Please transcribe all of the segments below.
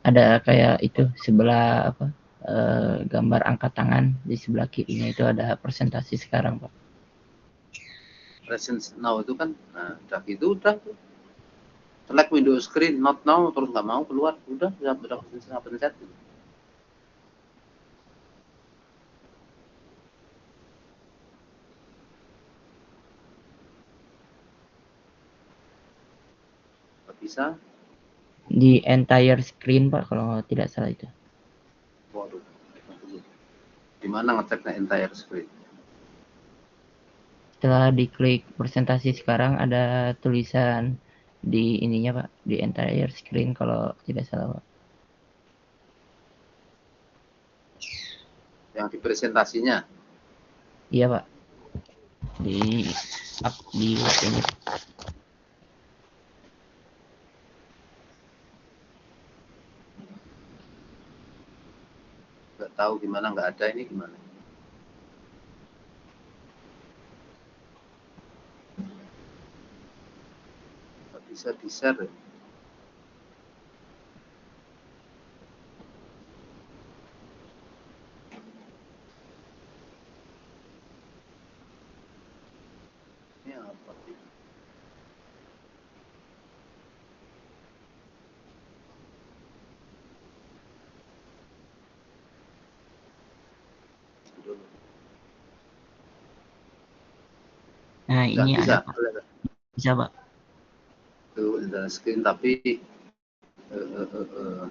ada kayak itu sebelah apa gambar angkat tangan di sebelah kirinya itu ada presentasi sekarang Pak. Present now itu kan, nah udah gitu udah tuh. Select window screen not now terus nggak mau keluar, udah pencet. Nggak bisa. Di entire screen Pak kalau tidak salah itu. Waduh. Di mana ngeceknya entire screen? Setelah diklik presentasi sekarang ada tulisan di ininya Pak, di entire screen kalau tidak salah Pak. Yang di presentasinya. Iya Pak. Di web ini. Nggak tahu gimana, nggak ada ini gimana. Nggak bisa di share ya. Ini apa sih? Nah, Nggak ini bisa. ada Pak. Bisa Pak. Tuh entire screen tapi uh, uh, uh, uh.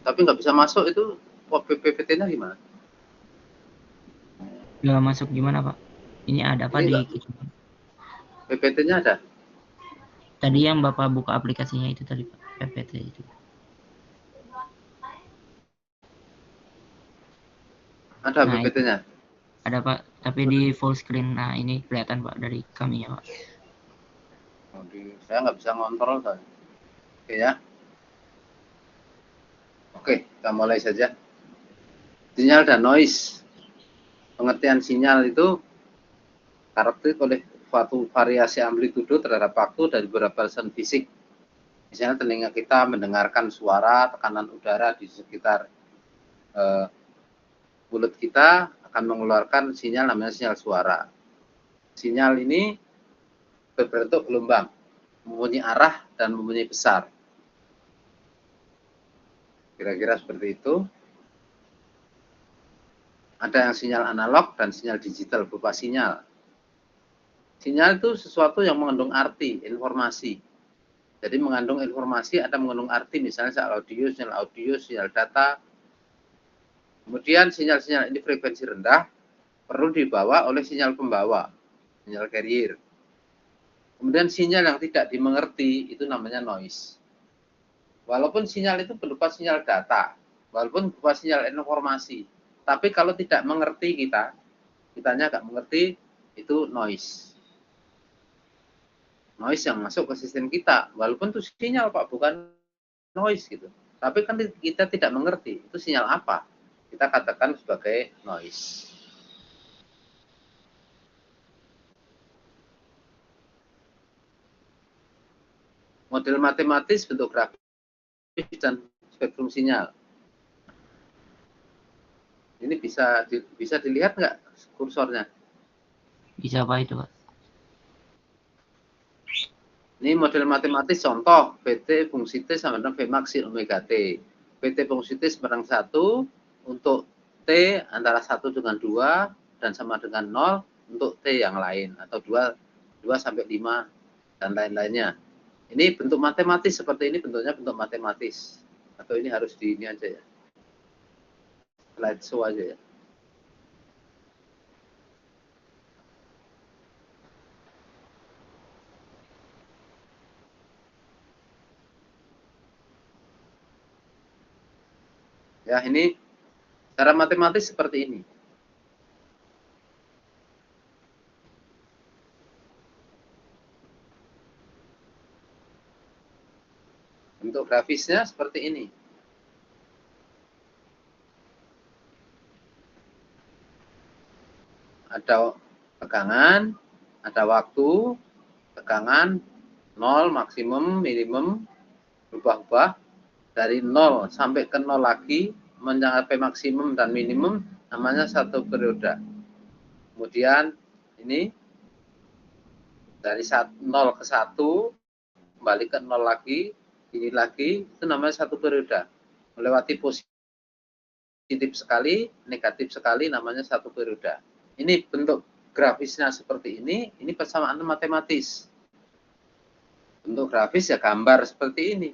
Tapi nggak bisa masuk itu. PPT-nya gimana? Nggak masuk gimana Pak? Ini ada Pak Ini di nggak, PPT-nya ada. tadi yang Bapak buka aplikasinya itu tadi Pak, PPT itu. Ada Nah, itu PPT-nya. ada Pak, tapi di full screen. Nah, ini kelihatan Pak dari kami ya Pak. Saya nggak bisa ngontrol kan. Oke ya. Oke, kita mulai saja. Sinyal dan noise. Pengertian sinyal itu karakteristik oleh suatu variasi amplitudo terhadap waktu dari beberapa alasan fisik. Misalnya telinga kita mendengarkan suara, tekanan udara di sekitar mulut kita akan mengeluarkan sinyal namanya sinyal suara. Sinyal ini berbentuk gelombang, mempunyai arah dan mempunyai besar. Kira-kira seperti itu. Ada yang sinyal analog dan sinyal digital berupa sinyal. Sinyal itu sesuatu yang mengandung arti, informasi. Jadi mengandung informasi, ada mengandung arti, misalnya sinyal audio, sinyal data. Kemudian sinyal-sinyal ini frekuensi rendah, perlu dibawa oleh sinyal pembawa, sinyal carrier. Kemudian sinyal yang tidak dimengerti, itu namanya noise. Walaupun sinyal itu berupa sinyal data, walaupun berupa sinyal informasi, tapi kalau tidak mengerti kitanya nggak mengerti, itu noise. Noise yang masuk ke sistem kita, walaupun itu sinyal Pak, bukan noise gitu. Tapi kan kita tidak mengerti, itu sinyal apa? Kita katakan sebagai noise. Model matematis, bentuk grafis, dan spektrum sinyal. Ini bisa dilihat nggak kursornya? Bisa Pak itu Pak. Ini model matematis contoh, PT fungsi T sama dengan V max sin omega T. PT fungsi T sebarang 1 untuk T antara 1 dengan 2 dan sama dengan 0 untuk T yang lain. Atau 2 sampai 5 dan lain-lainnya. Ini bentuk matematis seperti ini, bentuknya bentuk matematis. Atau ini harus di ini aja ya. Slide show aja ya. Ya, ini secara matematis seperti ini. Bentuk grafisnya seperti ini. Ada tegangan, ada waktu, tegangan, 0, maksimum, minimum, berubah-ubah, dari 0 sampai ke 0 lagi, mencapai maksimum dan minimum, namanya satu periode. Kemudian ini dari 0 ke 1, kembali ke 0 lagi, ini lagi, itu namanya satu periode. Melewati positif sekali, negatif sekali, namanya satu periode. Ini bentuk grafisnya seperti ini persamaan matematis. Bentuk grafis ya gambar seperti ini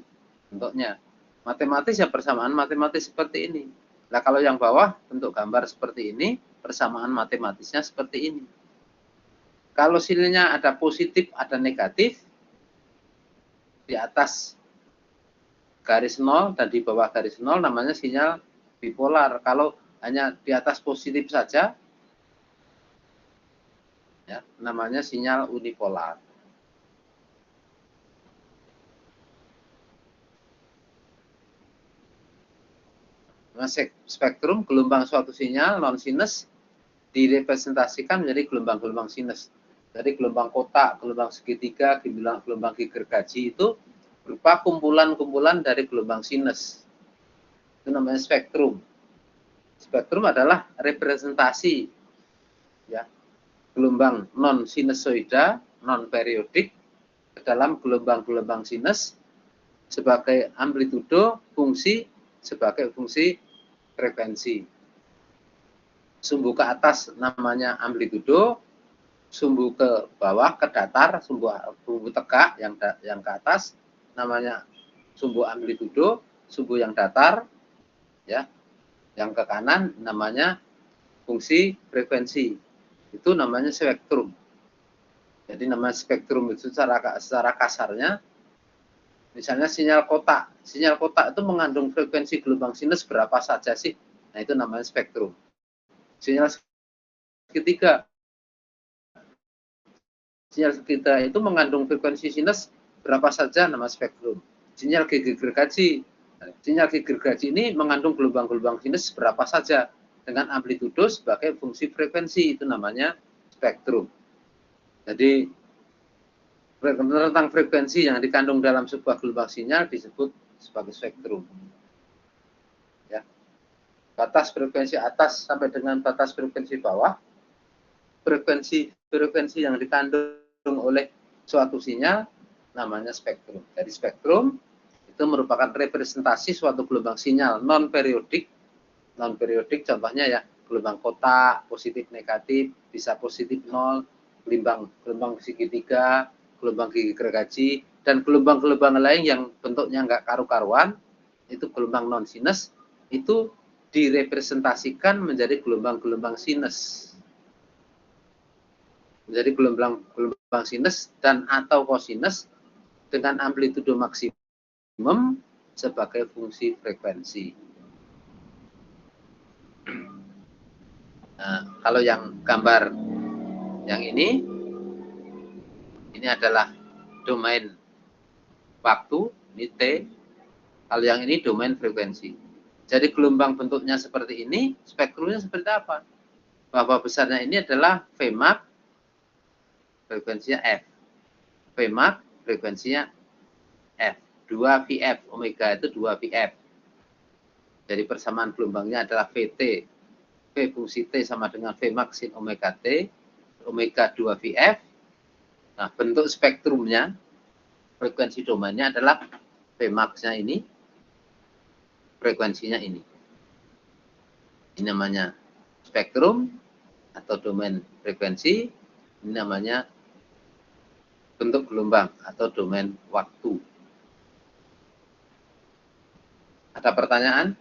bentuknya. Matematis ya persamaan matematis seperti ini. Nah kalau yang bawah bentuk gambar seperti ini, persamaan matematisnya seperti ini. Kalau sinyalnya ada positif, ada negatif, di atas garis 0 dan di bawah garis 0 namanya sinyal bipolar. Kalau hanya di atas positif saja, ya, namanya sinyal unipolar. Nah, spektrum gelombang suatu sinyal non sinus direpresentasikan menjadi gelombang-gelombang sinus. Dari gelombang kotak, gelombang segitiga, gelombang gergaji itu berupa kumpulan-kumpulan dari gelombang sinus. Itu namanya spektrum. Spektrum adalah representasi ya, gelombang non sinusoida, non periodik ke dalam gelombang-gelombang sinus sebagai amplitudo, fungsi sebagai fungsi frekuensi. Sumbu ke atas namanya amplitudo, sumbu ke bawah ke datar, sumbu tegak yang ke atas namanya sumbu amplitudo, sumbu yang datar ya, yang ke kanan namanya fungsi frekuensi. Itu namanya spektrum. Jadi namanya spektrum itu secara kasarnya, misalnya sinyal kotak itu mengandung frekuensi gelombang sinus berapa saja sih? Nah itu namanya spektrum. Sinyal segitiga itu mengandung frekuensi sinus berapa saja, nama spektrum. Sinyal gergaji ini mengandung gelombang-gelombang sinus berapa saja dengan amplitudo sebagai fungsi frekuensi, itu namanya spektrum. Jadi tentang frekuensi yang dikandung dalam sebuah gelombang sinyal disebut sebagai spektrum. Ya. Batas frekuensi atas sampai dengan batas frekuensi bawah, frekuensi yang dikandung oleh suatu sinyal namanya spektrum. Jadi spektrum itu merupakan representasi suatu gelombang sinyal non periodik contohnya ya gelombang kotak, positif negatif, bisa positif 0, gelombang segitiga, gelombang gergaji, dan gelombang-gelombang lain yang bentuknya enggak karu-karuan, itu gelombang non sinus, itu direpresentasikan menjadi gelombang-gelombang sinus. Menjadi gelombang sinus dan atau kosinus dengan amplitudo maksimum sebagai fungsi frekuensi. Nah, kalau yang gambar yang ini adalah domain waktu, ini T. Kalau yang ini domain frekuensi. Jadi gelombang bentuknya seperti ini, spektrumnya seperti apa? Bahwa besarnya ini adalah Vmax, frekuensinya F. Vmax, frekuensinya F. 2 Vf, omega itu 2 Vf. Jadi persamaan gelombangnya adalah Vt. V fungsi T sama dengan Vmax sin omega T, omega 2 Vf. Nah, bentuk spektrumnya, frekuensi domainnya adalah Vmax-nya ini, frekuensinya ini. Ini namanya spektrum atau domain frekuensi, ini namanya bentuk gelombang atau domain waktu. Ada pertanyaan?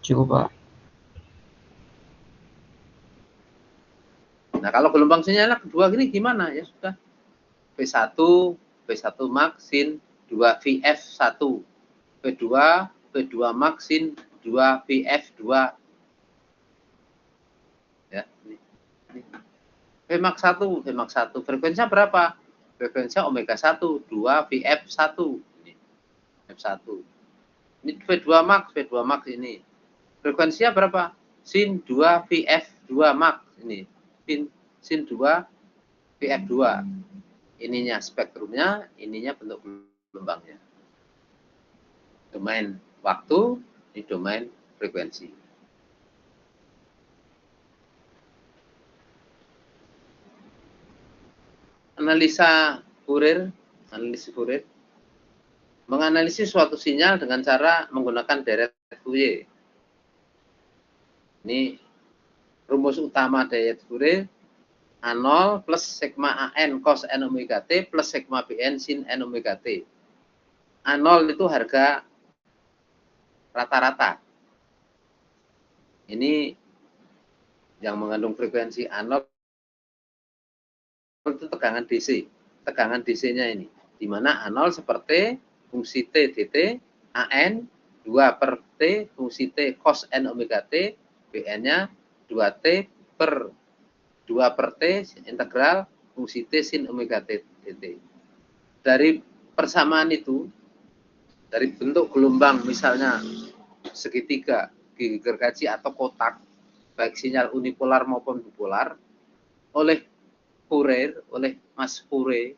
Cukup, Pak. Nah, kalau gelombang sinyalnya kedua gini gimana? Ya sudah. V1 max sin 2 Vf1. V2 max sin 2 Vf2. Ya, ini. Vmax 1. Frekuensinya berapa? Frekuensinya omega 1, 2 Vf1. Ini F1. Ini V2 max ini. Frekuensinya berapa? sin 2 VF2 max ini. Sin 2 VF2. Ininya spektrumnya, ininya bentuk gelombangnya. Domain waktu, ini domain frekuensi. Analisa Fourier, menganalisis suatu sinyal dengan cara menggunakan deret Fourier. Ini rumus utama deret Fourier, A0 plus sigma AN cos N omega T plus sigma BN sin N omega T. A0 itu harga rata-rata. Ini yang mengandung frekuensi A0 itu tegangan DC. Tegangan DC-nya ini. Di mana A0 seperti fungsi T dt, AN 2 per T fungsi T cos N omega T, BN-nya 2T per 2 per T integral fungsi T sin omega T dt. Dari persamaan itu, dari bentuk gelombang misalnya segitiga, gigi gergaji atau kotak, baik sinyal unipolar maupun bipolar, oleh Fourier, oleh Mas Fourier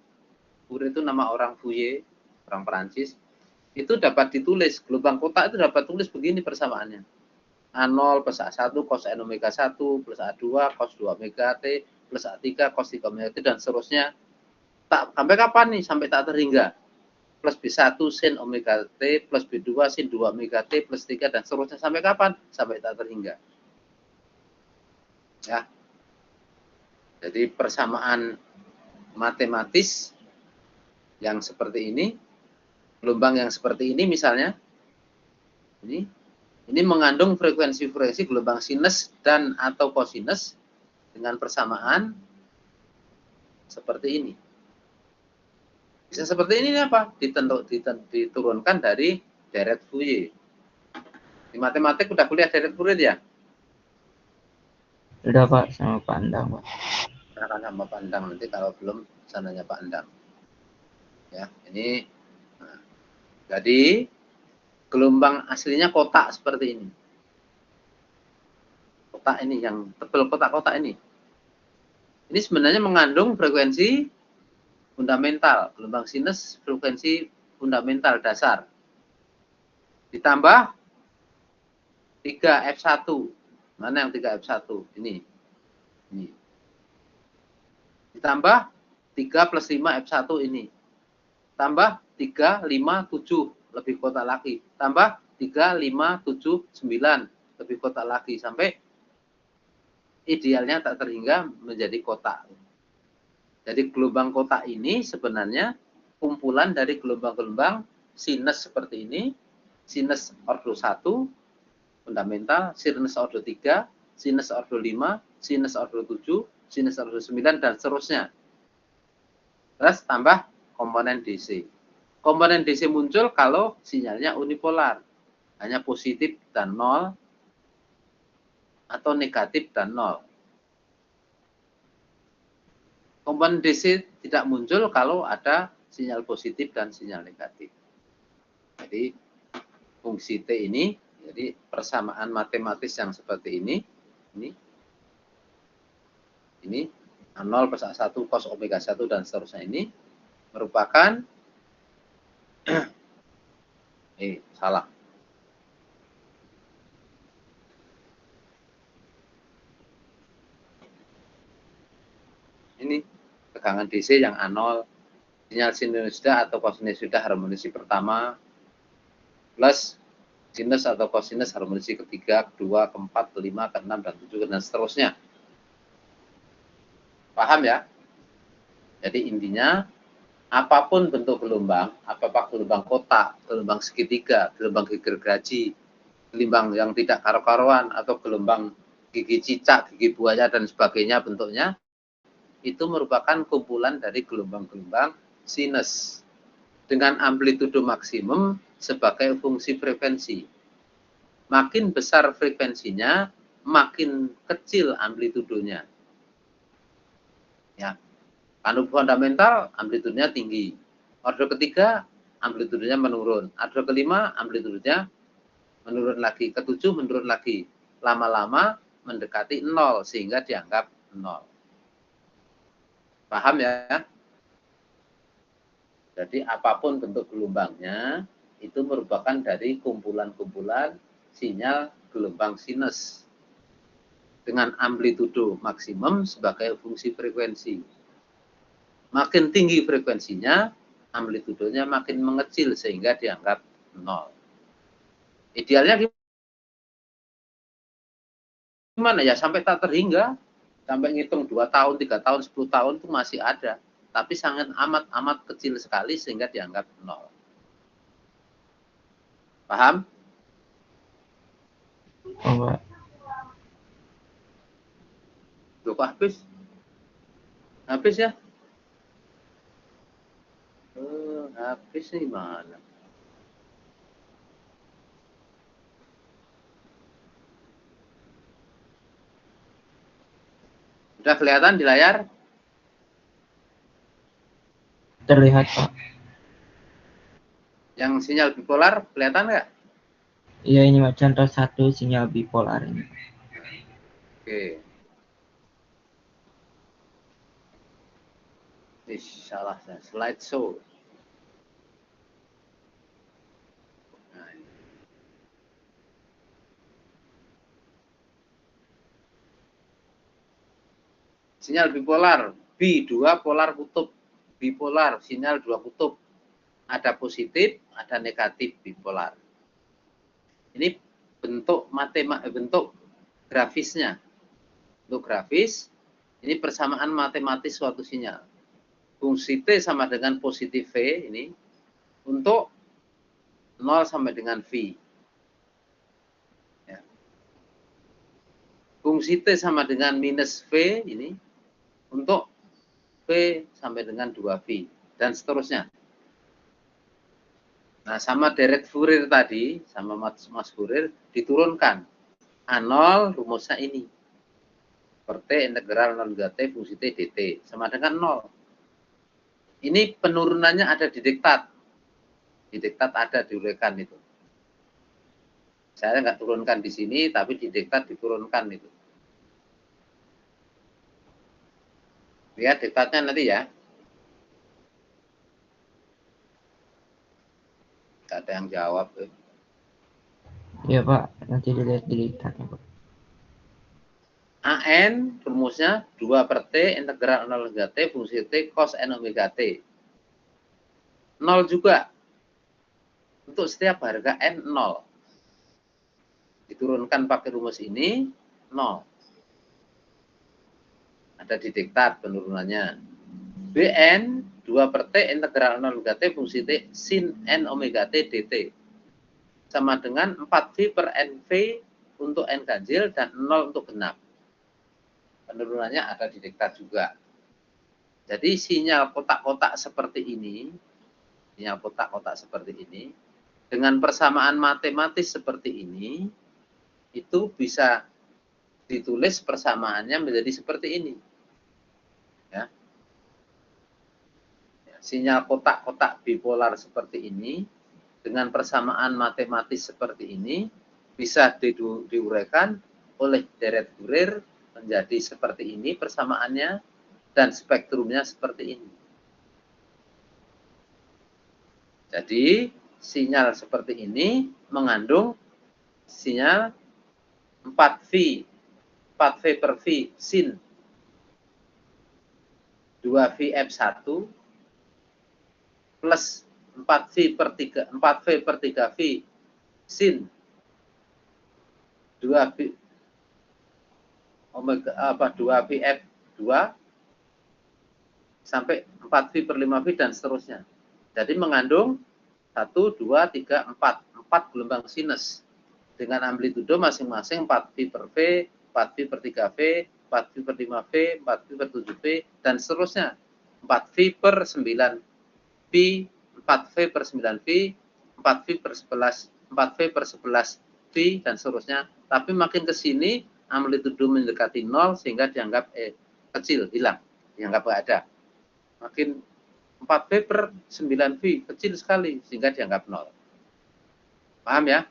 itu nama orang Fourier, orang Perancis, itu dapat ditulis, gelombang kotak itu dapat tulis begini persamaannya. A0 plus A1 cos N omega 1 plus A2 cos 2 omega T plus A3 cos 3 omega T dan seterusnya. Sampai kapan nih? Sampai tak terhingga. Plus B1 sin omega T plus B2 sin 2 omega T plus 3 dan seterusnya. Sampai kapan? Sampai tak terhingga. Ya. Jadi persamaan matematis yang seperti ini, gelombang yang seperti ini misalnya, ini mengandung frekuensi-frekuensi gelombang sinus dan atau kosinus dengan persamaan seperti ini. Bisa seperti ini apa? Diturunkan dari deret Fourier. Di matematik udah kuliah deret Fourier ya? Udah Pak, sama Pak Andang Pak. Akan sama Pak Andang, nanti kalau belum sananya Pak Andang. Ya, ini. Nah, jadi gelombang aslinya kotak seperti ini. Kotak ini yang tebal kotak-kotak ini. Ini sebenarnya mengandung frekuensi fundamental, gelombang sinus frekuensi fundamental dasar. Ditambah 3F1. Mana yang 3F1? Ini. Ditambah 3 plus 5 F1 ini. Tambah 3, 5, 7 lebih kotak lagi. Tambah 3, 5, 7, 9 lebih kotak lagi. Sampai idealnya tak terhingga menjadi kotak. Jadi gelombang kotak ini sebenarnya kumpulan dari gelombang-gelombang sinus seperti ini. Sinus ordo 1, fundamental, sinus ordo 3, sinus ordo 5, sinus ordo 7, sinus ordo 9, dan seterusnya. Terus tambah komponen DC. Komponen DC muncul kalau sinyalnya unipolar. Hanya positif dan 0 atau negatif dan 0. Komponen DC tidak muncul kalau ada sinyal positif dan sinyal negatif. Jadi fungsi T ini, jadi persamaan matematis yang seperti ini A0 plus A1 cos omega 1 dan seterusnya ini merupakan salah. Ini tegangan DC yang A0, sinyal sinusoida atau kosinusida harmonisi pertama plus sinus atau kosinus harmonisi ketiga, kedua, keempat, kelima, keenam, dan ketujuh, dan seterusnya. Paham ya? Jadi intinya, apapun bentuk gelombang, apakah gelombang kotak, gelombang segitiga, gelombang gigi gergaji, gelombang yang tidak karo-karoan, atau gelombang gigi cicak, gigi buaya, dan sebagainya bentuknya, itu merupakan kumpulan dari gelombang-gelombang sinus dengan amplitudo maksimum sebagai fungsi frekuensi. Makin besar frekuensinya, makin kecil amplitudonya. Ya. Anu fundamental amplitudenya tinggi. Ordo ketiga amplitudenya menurun. Ordo kelima amplitudenya menurun lagi. Ketujuh menurun lagi. lama-lama mendekati 0 sehingga dianggap 0. Paham ya? Jadi apapun bentuk gelombangnya itu merupakan dari kumpulan-kumpulan sinyal gelombang sinus dengan amplitudo maksimum sebagai fungsi frekuensi. Makin tinggi frekuensinya, amplitudonya makin mengecil sehingga dianggap 0. Idealnya gimana ya? Sampai tak terhingga, sampai ngitung 2 tahun, 3 tahun, 10 tahun itu masih ada. Tapi sangat amat kecil sekali sehingga dianggap 0. Paham? Oh, Pak. Loh, kok habis? Habis ya? Habis nih mana? Udah kelihatan di layar? Terlihat, Pak. Yang sinyal bipolar kelihatan nggak? Iya, ini Pak, contoh satu sinyal bipolar ini. Oke. Salah saya. Slideshow. Nah, ini. Sinyal bipolar. B2 polar kutub. Bipolar, sinyal 2 kutub. Ada positif, ada negatif bipolar. Ini bentuk bentuk grafisnya. Bentuk grafis, ini persamaan matematis suatu sinyal. Fungsi T sama dengan positif V ini untuk 0 sampai dengan V. Ya. Fungsi T sama dengan minus V ini untuk V sampai dengan 2V dan seterusnya. Nah, sama deret Fourier tadi, sama Mas Fourier diturunkan. A0 rumusnya ini. Per T integral 0 hingga T fungsi T dt sama dengan 0. Ini penurunannya ada di diktat. Di diktat ada diuraikan itu. Saya nggak turunkan di sini, tapi di diktat diturunkan itu. Lihat diktatnya nanti ya. Nggak ada yang jawab. Iya, Pak. Nanti dilihat di diktatnya, Pak. AN rumusnya 2 per T integral 0 hingga T fungsi T cos N omega T. 0 juga. Untuk setiap harga N 0. Diturunkan pakai rumus ini 0. Ada di diktat penurunannya. Bn 2 per T integral 0 hingga T fungsi T sin N omega T dt. Sama dengan 4V per NV untuk N ganjil dan 0 untuk genap. Penurunannya ada di diktat juga. Jadi sinyal kotak-kotak seperti ini, dengan persamaan matematis seperti ini, itu bisa ditulis persamaannya menjadi seperti ini. Ya. Sinyal kotak-kotak bipolar seperti ini, dengan persamaan matematis seperti ini, bisa diuraikan oleh deret Fourier menjadi seperti ini persamaannya, dan spektrumnya seperti ini. Jadi, sinyal seperti ini mengandung sinyal 4V per V sin 2VF1 plus 4V per 3V sin 2VF2 sampai 4V per 5V dan seterusnya. Jadi mengandung 1, 2, 3, 4 gelombang sinus dengan amplitudo masing-masing 4V per V, 4V per 3V, 4V per 5V, 4V per 7V, dan seterusnya. 4V per 9V, 4V per 9V, 4V per 11, 4V per 11V, dan seterusnya. Tapi makin ke sini, amplitudo mendekati 0 sehingga dianggap kecil, hilang, dianggap nggak ada. Makin 4V per 9V, kecil sekali sehingga dianggap 0. Paham ya?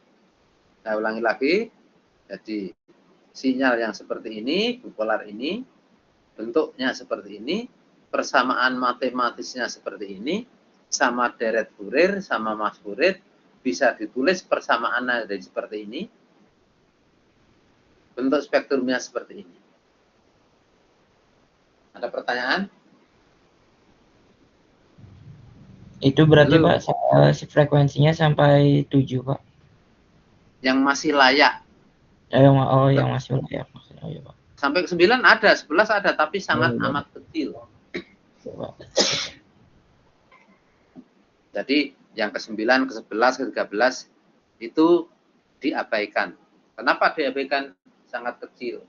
Saya ulangi lagi. Jadi sinyal yang seperti ini, bipolar ini, bentuknya seperti ini, persamaan matematisnya seperti ini, sama deret Fourier, sama Mas Fourier, bisa ditulis persamaannya dari seperti ini, bentuk spektrumnya seperti ini. Ada pertanyaan? Itu berarti Halo. Pak frekuensinya sampai 7 Pak. Yang masih layak. Yang masih layak maksudnya. Oh, ya, Pak. Sampai ke 9 ada, 11 ada, tapi sangat amat kecil. Jadi yang ke-9, ke-11, ke-13 itu diabaikan. Kenapa diabaikan? Sangat kecil.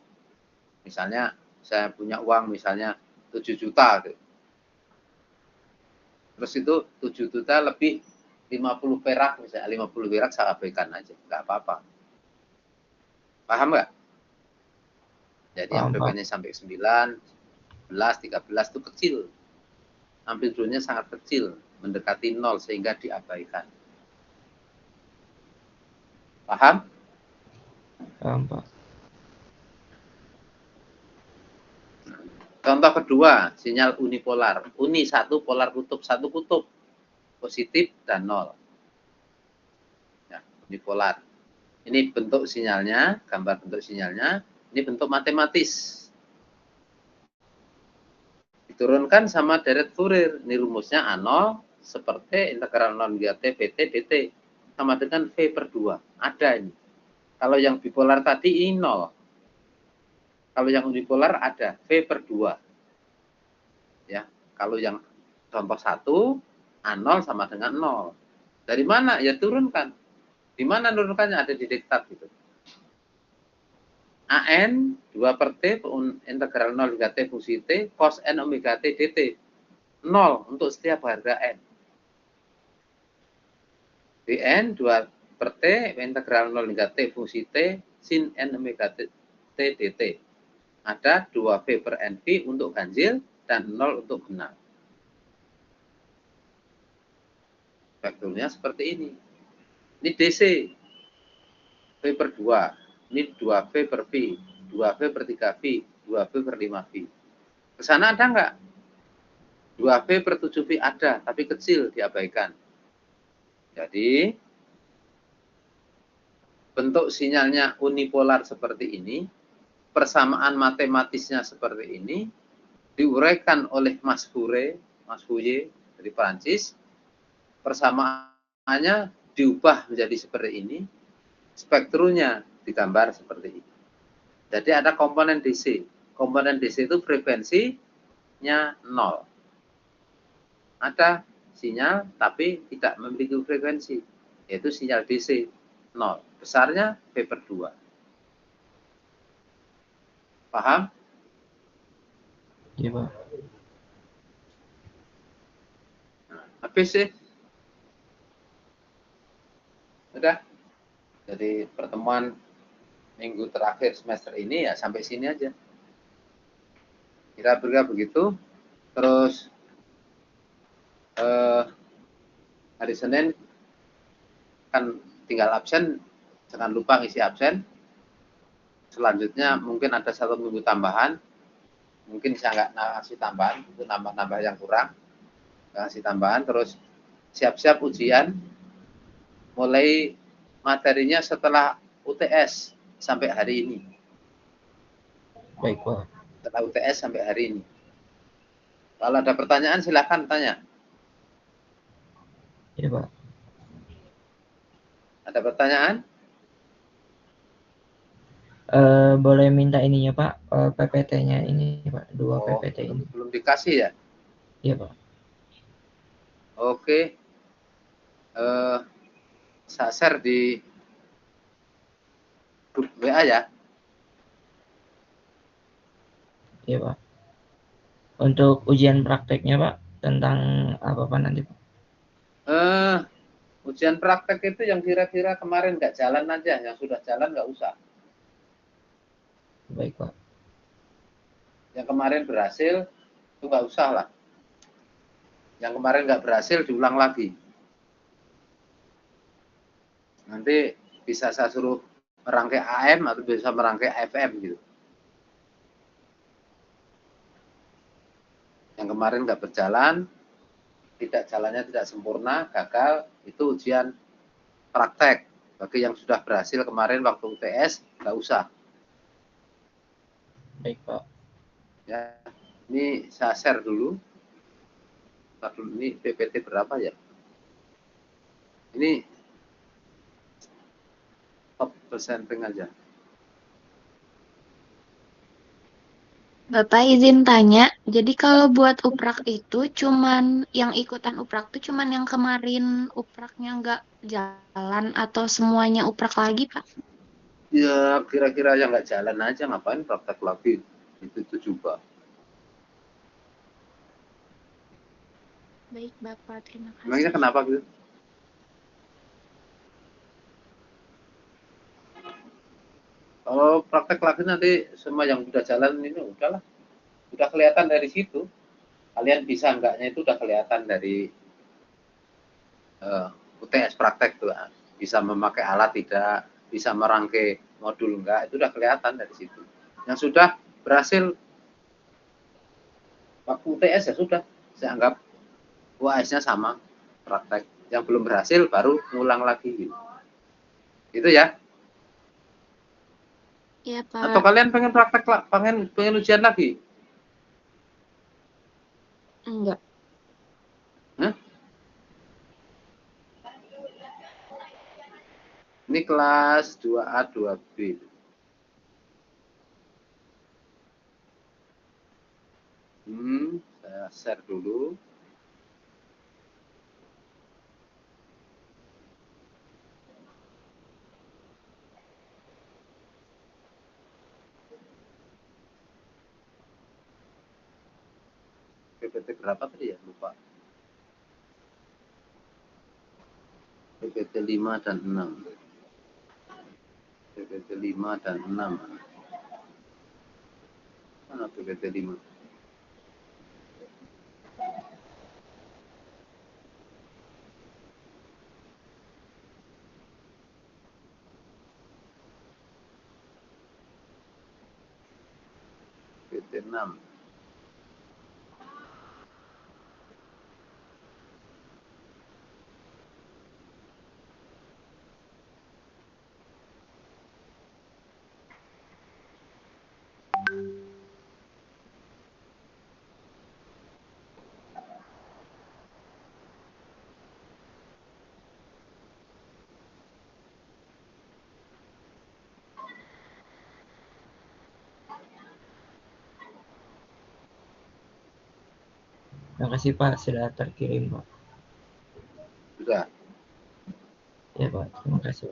Misalnya saya punya uang misalnya 7 juta. Terus itu 7 juta lebih 50 perak, misalnya 50 perak saya abaikan aja, nggak apa-apa. Paham nggak? Jadi yang frekuensinya sampai 9, 11, 13 itu kecil. Amplitudonya sangat kecil, mendekati 0 sehingga diabaikan. Paham? Paham, Pak. Contoh kedua, sinyal unipolar. Uni satu, polar kutub, satu kutub. Positif dan 0. Ya, unipolar. Ini bentuk sinyalnya, gambar bentuk sinyalnya. Ini bentuk matematis. Diturunkan sama deret Fourier. Ini rumusnya A0 seperti integral 0 hingga T, Pt, dt. Sama dengan V per 2. Ada ini. Kalau yang bipolar tadi ini 0. Kalau yang unipolar ada V per 2. Ya, kalau yang contoh 1, A0 sama dengan 0. Dari mana? Ya turunkan. Di mana nurunkannya? Ada di diktat gitu. AN 2 per T integral 0 hingga T fungsi T cos N omega T dt. 0 untuk setiap harga N. Dn 2 per T integral 0 hingga T fungsi T sin N omega T dt. Ada 2V per NV untuk ganjil dan 0 untuk genap. Vektornya seperti ini. Ini DC. V per 2. Ini 2V per V. 2V per 3V. 2V per 5V. Kesana ada enggak? 2V per 7V ada, tapi kecil, diabaikan. Jadi, bentuk sinyalnya unipolar seperti ini, persamaan matematisnya seperti ini, diuraikan oleh Mas Fourier dari Prancis, persamaannya diubah menjadi seperti ini, spektrumnya digambar seperti ini. Jadi ada komponen DC. Komponen DC itu frekuensinya 0. Ada sinyal tapi tidak memiliki frekuensi, yaitu sinyal DC 0. Besarnya V per 2. Paham? Iya, Pak. Habis sih. Udah. Jadi pertemuan minggu terakhir semester ini ya sampai sini aja. Kira-kira begitu. Terus hari Senin kan tinggal absen, jangan lupa ngisi absen. Selanjutnya mungkin ada 1 minggu tambahan, mungkin saya nggak ngasih tambahan, itu nambah-nambah yang kurang, ngasih tambahan. Terus siap-siap ujian, mulai materinya setelah UTS sampai hari ini. Baik, Pak. Setelah UTS sampai hari ini. Kalau ada pertanyaan silakan tanya. Iya, Pak. Ada pertanyaan? Boleh minta ininya Pak, PPT-nya ini Pak, 2 PPT ini. Belum dikasih ya? Iya Pak. Oke. Saya share di grup WA ya. Iya Pak. Untuk ujian prakteknya Pak, tentang apa Pak nanti Pak? Ujian praktek itu yang kira-kira kemarin nggak jalan aja, yang sudah jalan nggak usah. Baik Pak. Yang kemarin berhasil itu nggak usah lah. Yang kemarin nggak berhasil diulang lagi. Nanti bisa saya suruh merangkai AM atau bisa merangkai FM gitu. Yang kemarin nggak berjalan, jalannya tidak sempurna, gagal, itu ujian praktek. Bagi yang sudah berhasil kemarin waktu UTS, nggak usah. Baik, Pak. Ya, ini saya share dulu. Ini PPT berapa ya? Ini top presenting aja. Bapak izin tanya, jadi kalau buat uprak itu cuman yang ikutan uprak itu cuman yang kemarin upraknya nggak jalan atau semuanya uprak lagi, Pak? Ya, kira-kira yang nggak jalan aja, ngapain praktek lagi? Itu juga. Baik, Bapak. Terima kasih. Emangnya kenapa gitu? Kalau praktek lagi nanti semua yang udah jalan ini udahlah. Udah kelihatan dari situ. Kalian bisa enggaknya itu udah kelihatan dari UTS praktek tuh. Bisa memakai alat tidak, bisa merangkai modul enggak, itu udah kelihatan dari situ. Yang sudah berhasil waktu UTS ya sudah, saya anggap UAS-nya sama praktek. Yang belum berhasil baru ngulang lagi gitu. Itu ya. Iya, Pak. Atau kalian pengen praktek pengen ujian lagi? Enggak. Hah? Ini kelas 2A, 2B. Saya share dulu. PPT berapa tadi ya? Lupa. PPT 5 dan 6. PPT 5 dan 6. Mana PPT 5? PPT 6. Terima kasih, Pak, sudah terkirim, Pak. Sudah. Ya, Pak, terima kasih.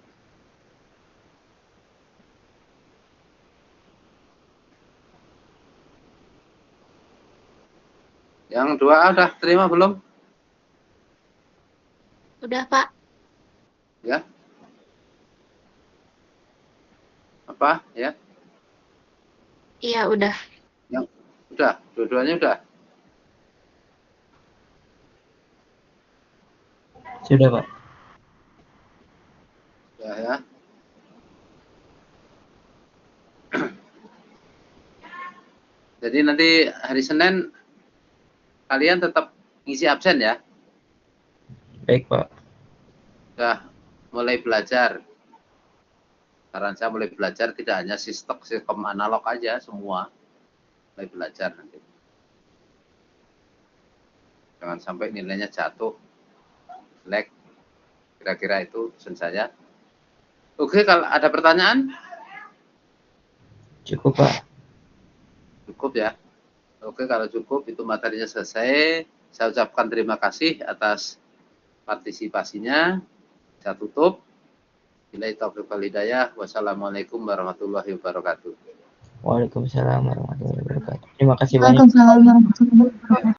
Yang 2A udah terima belum? Udah, Pak. Ya. Apa? Ya. Iya, udah. Yang udah, dua-duanya udah. Sudah, Pak. Udah ya. Jadi nanti hari Senin kalian tetap ngisi absen ya. Baik, Pak. Sudah mulai belajar. Saran saya mulai belajar tidak hanya sistem analog aja semua. Mulai belajar nanti. Jangan sampai nilainya jatuh. Jelek. Kira-kira itu pesan saya. Oke, kalau ada pertanyaan? Cukup, Pak. Cukup ya. Oke, kalau cukup itu materinya selesai. Saya ucapkan terima kasih atas partisipasinya. Saya tutup. Billahi taufiq wal hidayah. Wassalamualaikum warahmatullahi wabarakatuh. Waalaikumsalam warahmatullahi wabarakatuh. Terima kasih banyak. Waalaikumsalam warahmatullahi wabarakatuh.